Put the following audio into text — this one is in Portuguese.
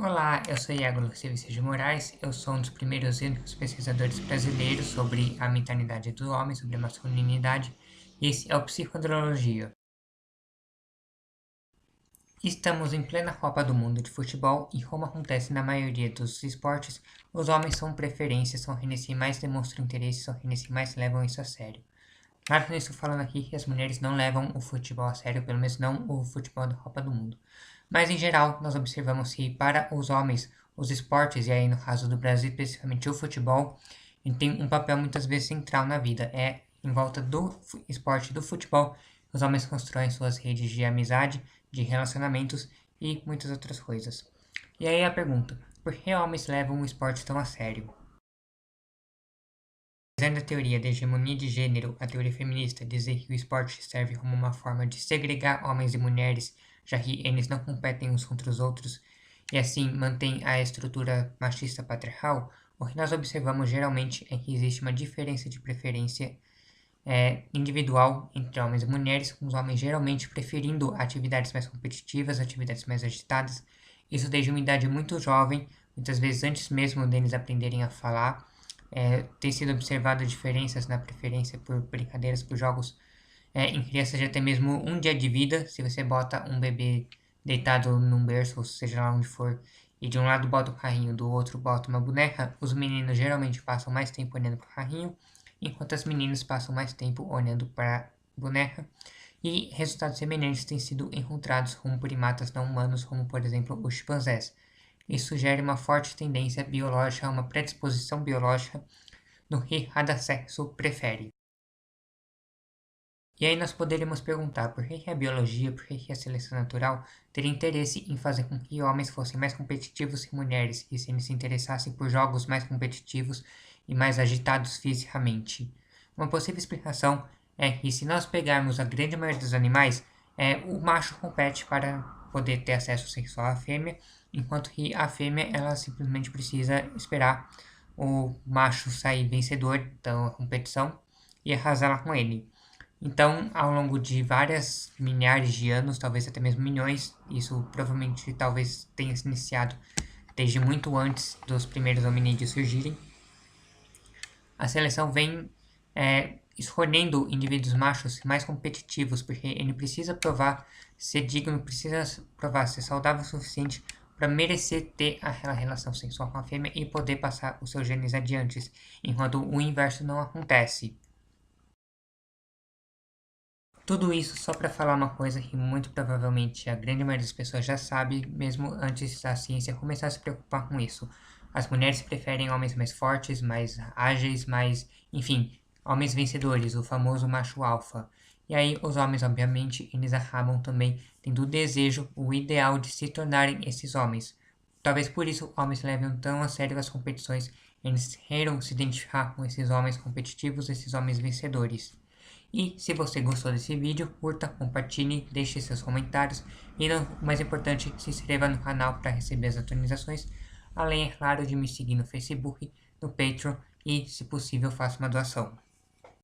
Olá, eu sou Iago Silva de Moraes, eu sou um dos primeiros e únicos pesquisadores brasileiros sobre a mentalidade do homem, sobre a masculinidade, e esse é o Psicoandrologia. Estamos em plena Copa do Mundo de futebol e, como acontece na maioria dos esportes, os homens são preferência, são aqueles que mais demonstram interesse, são aqueles que mais levam isso a sério. Claro que eu estou falando aqui que as mulheres não levam o futebol a sério, pelo menos não o futebol da Copa do Mundo. Mas, em geral, nós observamos que para os homens, os esportes, e aí no caso do Brasil, especificamente o futebol, ele tem um papel muitas vezes central na vida. É em volta do esporte do futebol que os homens constroem suas redes de amizade, de relacionamentos e muitas outras coisas. E aí a pergunta, por que homens levam o esporte tão a sério? Apesar da teoria da hegemonia de gênero, a teoria feminista dizer que o esporte serve como uma forma de segregar homens e mulheres, já que eles não competem uns contra os outros, e assim mantém a estrutura machista patriarcal, o que nós observamos geralmente é que existe uma diferença de preferência individual entre homens e mulheres, com os homens geralmente preferindo atividades mais competitivas, atividades mais agitadas, isso desde uma idade muito jovem, muitas vezes antes mesmo deles aprenderem a falar. Tem sido observado diferenças na preferência por brincadeiras, por jogos em crianças de até mesmo um dia de vida. Se você bota um bebê deitado num berço, ou seja lá onde for, e de um lado bota o carrinho, do outro bota uma boneca, os meninos geralmente passam mais tempo olhando para o carrinho, enquanto as meninas passam mais tempo olhando para a boneca. E resultados semelhantes têm sido encontrados com primatas não humanos, como por exemplo os chimpanzés. Isso sugere uma forte tendência biológica, uma predisposição biológica no que cada sexo prefere. E aí nós poderíamos perguntar por que a biologia, por que a seleção natural teria interesse em fazer com que homens fossem mais competitivos que mulheres e se eles se interessassem por jogos mais competitivos e mais agitados fisicamente. Uma possível explicação é que se nós pegarmos a grande maioria dos animais, o macho compete para poder ter acesso sexual à fêmea, enquanto que a fêmea ela simplesmente precisa esperar o macho sair vencedor da competição e arrasar com ele. Então, ao longo de várias milhares de anos, talvez até mesmo milhões, isso provavelmente talvez tenha se iniciado desde muito antes dos primeiros hominídeos surgirem, a seleção vem escolhendo indivíduos machos mais competitivos, porque ele precisa provar ser digno, precisa provar ser saudável o suficiente para merecer ter aquela relação sexual com a fêmea e poder passar os seus genes adiante, enquanto o inverso não acontece. Tudo isso só para falar uma coisa que muito provavelmente a grande maioria das pessoas já sabe, mesmo antes da ciência começar a se preocupar com isso. As mulheres preferem homens mais fortes, mais ágeis, enfim, homens vencedores, o famoso macho alfa. E aí os homens, obviamente, eles acabam também tendo o desejo, o ideal de se tornarem esses homens. Talvez por isso homens levem tão a sério as competições, eles queiram se identificar com esses homens competitivos, esses homens vencedores. E se você gostou desse vídeo, curta, compartilhe, deixe seus comentários e, o mais importante, se inscreva no canal para receber as atualizações, além, é claro, de me seguir no Facebook, no Patreon e, se possível, faça uma doação.